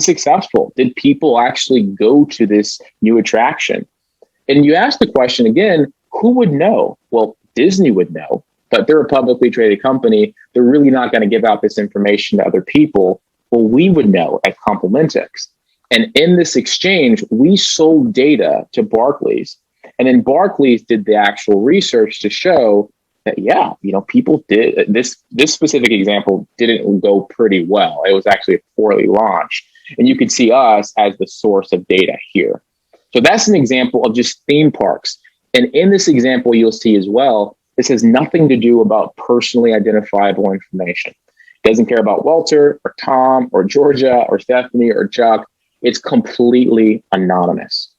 successful? Did people actually go to this new attraction? And you ask the question again, who would know? Well, Disney would know, but they're a publicly traded company. They're really not going to give out this information to other people. Well, we would know at Complementix. And in this exchange, we sold data to Barclays. And then Barclays did the actual research to show that, yeah, people did this specific example didn't go pretty well. It was actually a poorly launched. And you could see us as the source of data here. So that's an example of just theme parks. And in this example, you'll see as well, this has nothing to do about personally identifiable information. It doesn't care about Walter or Tom or Georgia or Stephanie or Chuck. It's completely anonymous.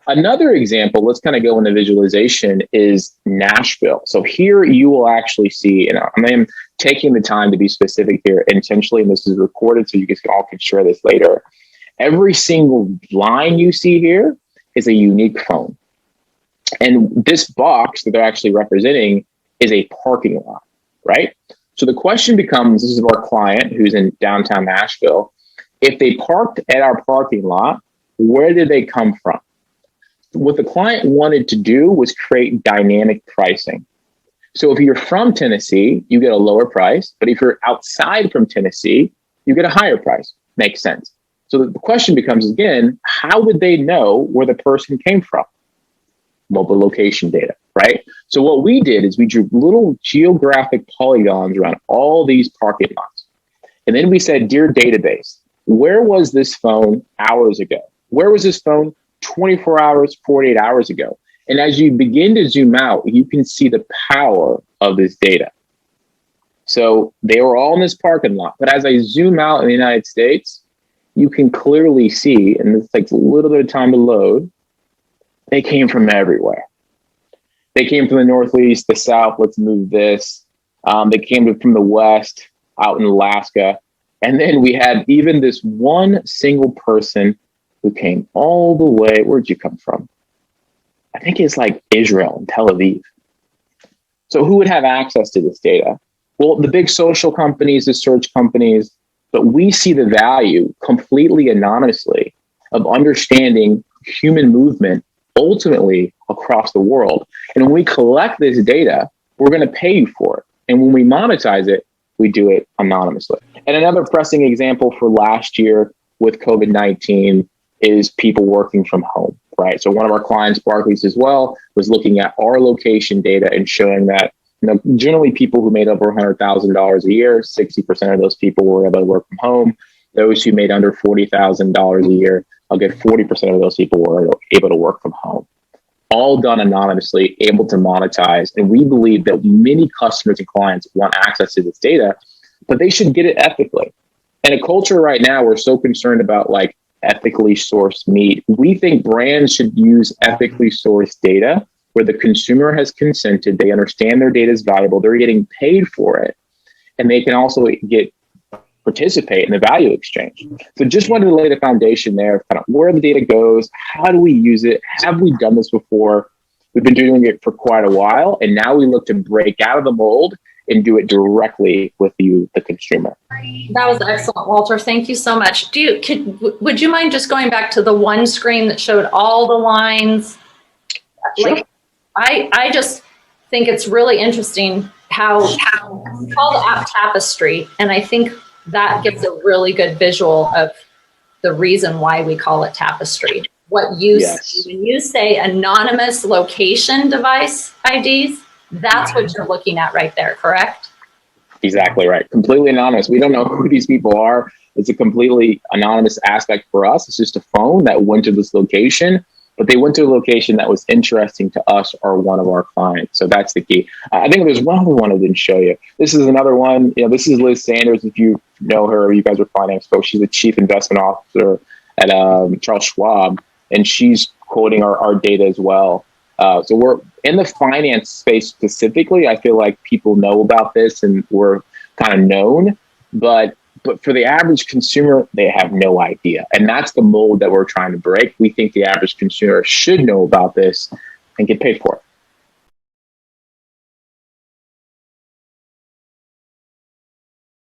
Another example, let's kind of go into visualization, is Nashville. So here you will actually see, and I am taking the time to be specific here intentionally, and this is recorded so you guys all can share this later. Every single line you see here is a unique phone. And this box that they're actually representing is a parking lot, right? So the question becomes, this is our client who's in downtown Nashville. If they parked at our parking lot, where did they come from? What the client wanted to do was create dynamic pricing. So if you're from Tennessee, you get a lower price, but if you're outside from Tennessee, you get a higher price. Makes sense. So the question becomes, again, how would they know where the person came from? Mobile location data, right? So what we did is we drew little geographic polygons around all these parking lots. And then we said, dear database, where was this phone hours ago? Where was this phone 24 hours, 48 hours ago? And as you begin to zoom out, you can see the power of this data. So they were all in this parking lot. But as I zoom out in the United States, you can clearly see, and this takes a little bit of time to load, they came from everywhere. They came from the Northeast, the South, let's move this. They came from the West, out in Alaska. And then we had even this one single person who came all the way. Where'd you come from? I think it's like Israel and Tel Aviv. So who would have access to this data? Well, the big social companies, the search companies, but we see the value completely anonymously of understanding human movement ultimately across the world. And when we collect this data, we're going to pay you for it. And when we monetize it, we do it anonymously. And another pressing example for last year with COVID-19 is people working from home, right? So one of our clients, Barclays as well, was looking at our location data and showing that generally people who made over $100,000 a year, 60% of those people were able to work from home. Those who made under $40,000 a year, I'll get 40% of those people were able to work from home. All done anonymously, able to monetize. And we believe that many customers and clients want access to this data, but they should get it ethically. In a culture right now, we're so concerned about like ethically sourced meat. We think brands should use ethically sourced data where the consumer has consented, they understand their data is valuable, they're getting paid for it, and they can also participate in the value exchange. So just wanted to lay the foundation there of kind of where the data goes, how do we use it, have we done this before? We've been doing it for quite a while, and now we look to break out of the mold and do it directly with you, the consumer. That was excellent, Walter. Thank you so much. Would you mind just going back to the one screen that showed all the lines? Sure. Like, I just think it's really interesting how we call the app Tapestry, and I think that gives a really good visual of the reason why we call it Tapestry. What you see, when you say anonymous location device IDs, that's what you're looking at right there, correct? Exactly right. Completely anonymous. We don't know who these people are. It's a completely anonymous aspect for us. It's just a phone that went to this location, but they went to a location that was interesting to us or one of our clients. So that's the key. I think there's one other one I didn't show you. This is another one. This is Liz Sanders. If you know her, you guys are finance folks. She's the chief investment officer at Charles Schwab, and she's quoting our data as well. So we're in the finance space specifically. I feel like people know about this and we're kind of known, but for the average consumer, they have no idea. And that's the mold that we're trying to break. We think the average consumer should know about this and get paid for it.